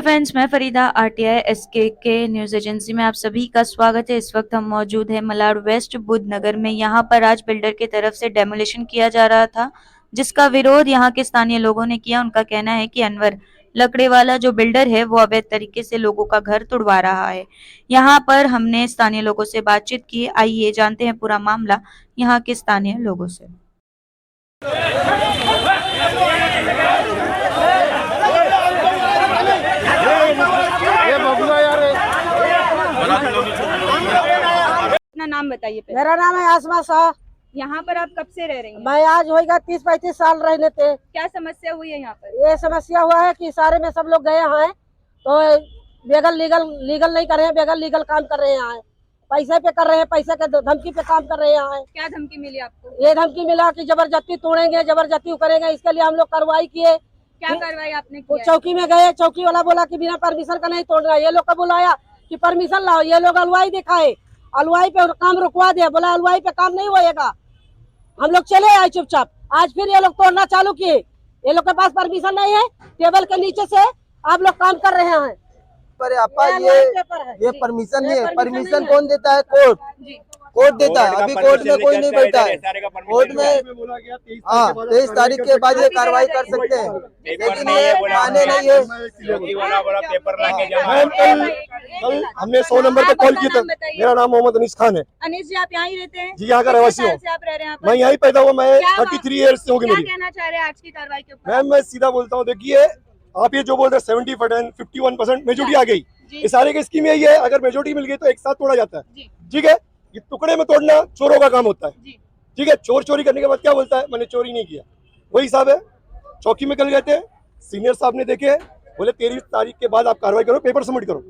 Friends, मैं Farida RTI SK news agency में आप सभी का स्वागत है। इस वक्त हम मौजूद हैं मलाड वेस्ट बुद्धनगर में। यहाँ पर आज बिल्डर की तरफ से डेमोलिशन किया जा रहा था, जिसका विरोध यहाँ के स्थानीय लोगों ने किया। उनका कहना है कि अनवर लकड़ेवाला जो बिल्डर है वो अवैध तरीके से लोगों का घर तुड़वा रहा है। यहाँ पर हमने स्थानीय लोगों से बातचीत की। आइए जानते हैं पूरा मामला यहाँ के स्थानीय लोगों से। अपना नाम बताइए पहले। मेरा नाम है आसमा शाह। यहाँ पर आप कब से रह रही हैं? मैं आज होएगा 30-35 साल रहने थे। क्या समस्या हुई है यहाँ पर? ये समस्या हुआ है कि सारे में सब लोग गए हैं तो बेगल लीगल नहीं कर रहे हैं, बेगल लीगल काम कर रहे हैं, पैसे पे कर रहे हैं, पैसे के धमकी पे काम कर रहे हैं। क्या धमकी मिली आपको? ये धमकी मिला कि जबरदस्ती तोड़ेंगे, जबरदस्ती करेंगे। इसके लिए हम लोग कार्रवाई किए। क्या कार्रवाई आपने की? चौकी में गए, चौकी वाला बोला कि बिना परमिशन का नहीं तोड़ रहा है। ये लोग का बुलाया कि परमिशन लाओ, ये लोग हलवाई दिखाए, हलवाई पे काम रुकवा दिया, बोला हलवाई पे काम नहीं होएगा। हम लोग चले आए चुपचाप। आज फिर ये लोग तोड़ना चालू किए। ये लोग के पास परमिशन नहीं है, टेबल के नीचे से आप लोग काम कर रहे हैं। पर आपा ये परमिशन नहीं है। परमिशन कौन देता है? कोर्ट देता है। अभी कोर्ट में कोई नहीं बैठा है। कोर्ट में 23 तारीख के बाद ये कार्रवाई कर सकते हैं, लेकिन ये माने नहीं है। कल हमने 100 नंबर पे कॉल किया था। मेरा नाम मोहम्मद अनीस खान है। अनीस जी, आप यहाँ ही रहते हैं? जी, यहाँ का रहवासी हूँ। आप रह रहे हैं? मैं यहीं पैदा हुआ। मैं 33 ईयर्स से होगी मेरी। क्या कहना चाह रहे हैं आज की कार्रवाई के ऊपर? मैम, मैं सीधा बोलता हूँ, देखिए आप ये जो बोल रहे 70% 51% मेजोरिटी आ गई। ये सारे की स्कीम यही है, अगर मेजोरिटी मिल गई तो एक साथ तोड़ा जाता है। ठीक है, ये टुकड़े में तोड़ना चोरों का काम होता है। ठीक है, चोर चोरी करने के बाद क्या बोलता है, मैंने चोरी नहीं किया। वही हिसाब है। चौकी में कल गए थे, सीनियर साहब ने देखे, बोले 23 तारीख के बाद आप कार्रवाई करो, पेपर सबमिट करो।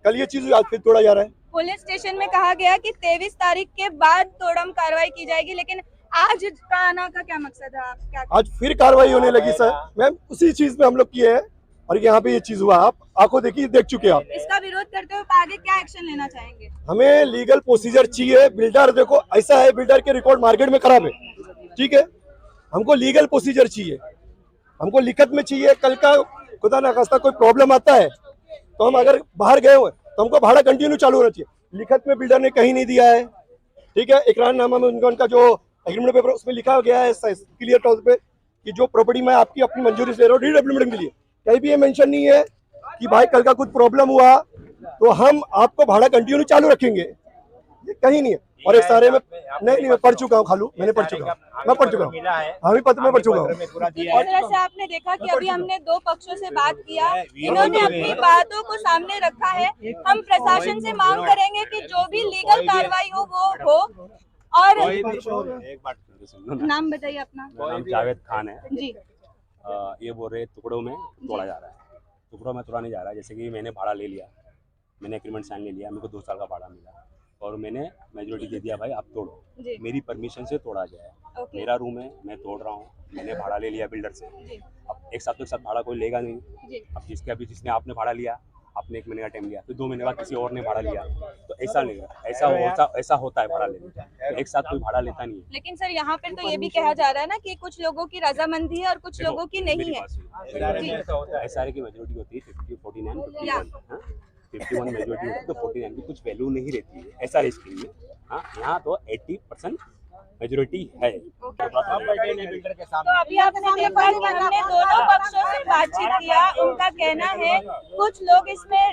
कल ये चीज आज फिर तोड़ा जा रहा है। पुलिस स्टेशन में कहा गया कि 23 तारीख के बाद तोड़म कार्रवाई की जाएगी, लेकिन आज का आना का क्या मकसद है? आप क्या आज फिर कार्रवाई होने लगी सर। मैम, उसी चीज में हम लोग किए हैं और यहाँ पे ये चीज हुआ। आप आंखों देखिए, देख चुके आप। इसका विरोध करते हुए आगे क्या एक्शन लेना चाहेंगे? हमें लीगल प्रोसीजर चाहिए। बिल्डर देखो ऐसा है, बिल्डर के रिकॉर्ड मार्केट में खराब है। ठीक है, हमको लीगल प्रोसीजर चाहिए, हमको लिखत में चाहिए। कल का खुदा ना खास्ता कोई प्रॉब्लम आता है तो हम अगर बाहर गए हुए तो हमको भाड़ा कंटिन्यू चालू होना चाहिए। लिखत में बिल्डर ने कहीं नहीं दिया है। ठीक है, इकरारनामा में उनका जो एग्रीमेंट पेपर उसमें लिखा गया है क्लियर तौर पे कि जो प्रॉपर्टी मैं आपकी अपनी मंजूरी से ले रहा हूँ डीडेवलपमेंट के लिए, कहीं भी ये मेंशन नहीं है कि भाई कल का कुछ प्रॉब्लम हुआ तो हम आपको भाड़ा कंटिन्यू चालू रखेंगे। ये कहीं नहीं है। और इस सारे में नहीं मैं पढ़ चुका हूँ खालू, मैंने पढ़ चुका हूँ, मैं पढ़ चुका हूँ। हाँ, पत्र में पढ़ चुका हूँ। जिस तरह से आपने देखा कि अभी हमने दो पक्षों से बात किया, इन्होंने अपनी बातों को सामने रखा है। हम प्रशासन से मांग करेंगे कि जो भी लीगल कार्रवाई हो वो हो। और नाम बताइए अपना। नाम जावेद खान है जी। ये बोल रहे टुकड़ों में तोड़ा जा रहा है। टुकड़ों में तोड़ा नहीं जा रहा है। जैसे कि मैंने भाड़ा ले लिया, मैंने एग्रीमेंट साइन ले लिया, मेरे को 2 साल का भाड़ा मिला और मैंने मेजोरिटी दे दिया, भाई आप तोड़ो। मेरी परमिशन से तोड़ा गया है। मेरा रूम है, मैं तोड़ रहा हूँ, मैंने भाड़ा ले लिया बिल्डर से। अब एक साथ भाड़ा कोई लेगा नहीं। अब जिसने आपने भाड़ा लिया, आपने 1 महीने का टाइम लिया, फिर 2 महीने बाद किसी और ने भाड़ा लिया, तो ऐसा नहीं है। ऐसा होता है भाड़ा लेने, एक साथ कोई भाड़ा लेता नहीं है। लेकिन सर, यहाँ पर तो ये भी कहा जा रहा है ना कि कुछ लोगों की रजामंदी है और कुछ लोगों की नहीं है। SRA की मेजोरिटी होती है 50, 49, 51 मेजोरिटी होती है, तो 49 की कुछ वैल्यू नहीं रहती है SRA स्कीम में। हाँ, यहाँ तो 80% मेजोरिटी है। तो अभी आपने देखा कि हमने दोनों पक्षों से बातचीत किया। उनका कहना है कुछ लोग इसमें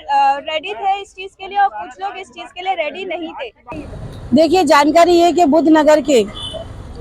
रेडी थे इस चीज के लिए और कुछ लोग इस चीज के लिए रेडी नहीं थे। देखिए, जानकारी है कि बुद्धनगर के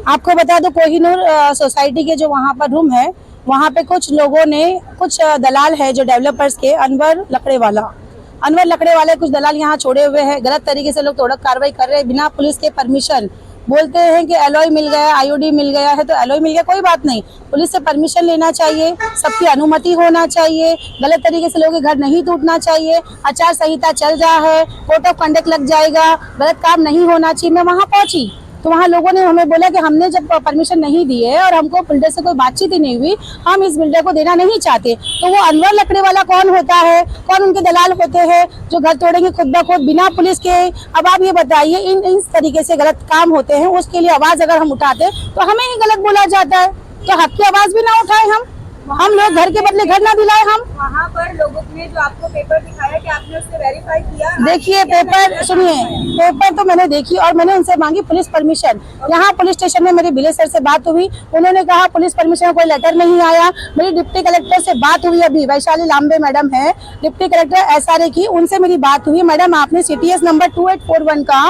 आपको बता दो, कोहिनूर सोसाइटी के जो वहाँ पर रूम है, वहाँ पे कुछ लोगों ने, कुछ दलाल है जो डेवलपर्स के, अनवर लकड़ेवाले कुछ दलाल यहाँ छोड़े हुए हैं। गलत तरीके से लोग तोड़क कार्रवाई कर रहे हैं बिना पुलिस के परमिशन। बोलते हैं कि एलॉय मिल गया, आईओडी मिल गया है, तो एलॉय मिल गया कोई बात नहीं, पुलिस से परमिशन लेना चाहिए, सबकी अनुमति होना चाहिए। गलत तरीके से लोगों के घर नहीं टूटना चाहिए। आचार संहिता चल रहा है, कोड ऑफ कंडक्ट लग जाएगा, गलत काम नहीं होना चाहिए। मैं वहाँ पहुंची तो वहाँ लोगों ने हमें बोला कि हमने जब परमिशन नहीं दी है और हमको बिल्डर से कोई बातचीत ही नहीं हुई, हम इस बिल्डर को देना नहीं चाहते। तो वो अनवर लकड़ेवाला कौन होता है, कौन उनके दलाल होते हैं जो घर तोड़ेंगे खुद ब खुद बिना पुलिस के? अब आप ये बताइए, इन तरीके से गलत काम होते हैं, उसके लिए आवाज अगर हम उठाते तो हमें ही गलत बोला जाता है। तो हक की आवाज भी ना उठाए हम, हम लोग घर के बदले घर ना दिलाए हम। वहाँ पर लोगों ने जो आपको पेपर दिखाया कि आपने उससे वेरीफाई किया? देखिए पेपर सुनिए, पेपर तो मैंने देखी और मैंने उनसे मांगी पुलिस परमिशन। यहाँ पुलिस स्टेशन में मेरी विलेज सर से बात हुई, उन्होंने कहा पुलिस परमिशन कोई लेटर नहीं आया। मेरी डिप्टी कलेक्टर से बात हुई, अभी वैशाली लांबे मैडम है डिप्टी कलेक्टर SRA की, उनसे मेरी बात हुई, मैडम आपने CTS नंबर 2841 का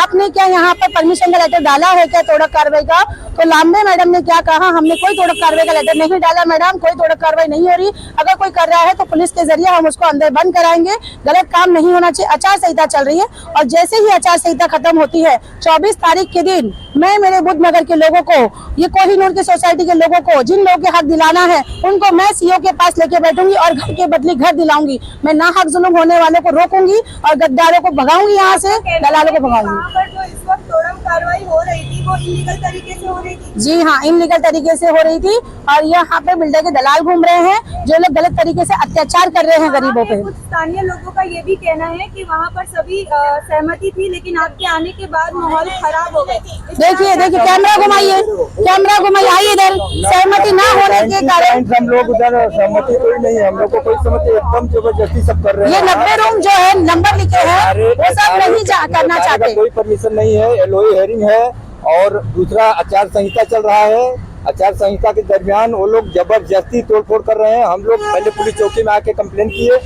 आपने क्या यहाँ पर परमिशन का लेटर डाला है क्या तोड़क कार्रवाई का? तो लांबे मैडम ने क्या कहा, हमने कोई तोड़क कार्रवाई का लेटर नहीं डाला मैडम, कोई तोड़क कार्रवाई नहीं हो रही। अगर कोई कर रहा है तो पुलिस के जरिए हम उसको अंदर बंद कराएंगे, गलत काम नहीं होना चाहिए। आचार संहिता चल रही है और जैसे ही आचार संहिता खत्म होती है 24 तारीख के दिन मैं मेरे बुद्धनगर के लोगों को, ये कोहिनूर की सोसाइटी के लोगों को, जिन लोगों के हक दिलाना है उनको मैं CO के पास लेके बैठूंगी और घर के बदले घर दिलाऊंगी। मैं ना हक जुल्म होने वालों को रोकूंगी और गद्दारों को भगाऊंगी, यहाँ से दलालों को भगाऊंगी। वहाँ पर जो इस वक्त तोड़म कार्रवाई हो रही थी वो इलीगल तरीके से हो रही थी? जी हाँ, इनलीगल तरीके से हो रही थी और यहाँ पे बिल्डर के दलाल घूम रहे हैं जो लोग गलत तरीके से अत्याचार कर रहे हैं गरीबों पे। कुछ स्थानीय लोगों का ये भी कहना है कि वहाँ पर सभी सहमति थी लेकिन आपके आने के बाद माहौल खराब हो गया। देखिए देखिए कैमरा घुमाइए, कैमरा घुमाइए, आइए इधर। सहमति ना होने के कारण हम लोग उधर सहमति कोई नहीं है, हम लोग को कोई सहमति, एकदम जबरदस्ती सब कर रहे ये हैं। 90 रूम जो है नंबर लिखे हैं वो सब नहीं करना चाहते। कोई परमिशन नहीं है, LOA हेयरिंग है और दूसरा आचार संहिता चल रहा है। आचार संहिता के दरमियान वो लोग जबरदस्ती तोड़फोड़ कर रहे हैं। हम लोग पहले पुलिस चौकी में आके कंप्लेन किए,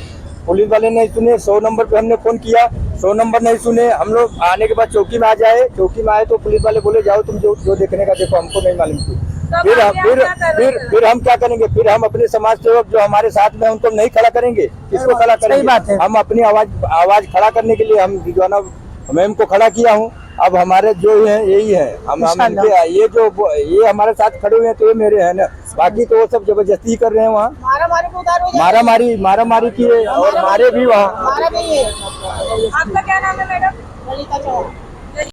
पुलिस वाले नहीं सुने। 100 नंबर पे हमने फोन किया, 100 नंबर नहीं सुने। हम लोग आने के बाद चौकी में आ जाए, चौकी में आए तो पुलिस वाले बोले जाओ तुम जो देखने का देखो, हमको नहीं मालूम थी। फिर हम क्या करेंगे? फिर हम अपने समाज सेवक जो हमारे साथ में उनको नहीं खड़ा करेंगे, किसको खड़ा करेंगे? सही बात है। हम अपनी आवाज खड़ा करने के लिए हम रिजवाना मैम को खड़ा किया हूँ। अब हमारे जो है यही है, हम इनके ये हमारे साथ खड़े हुए हैं तो ये मेरे हैं ना, बाकी तो वो सब जबरदस्ती कर रहे हैं। वहाँ मारा मारी किए और मारे भी वहाँ। आपका क्या नाम है मैडम?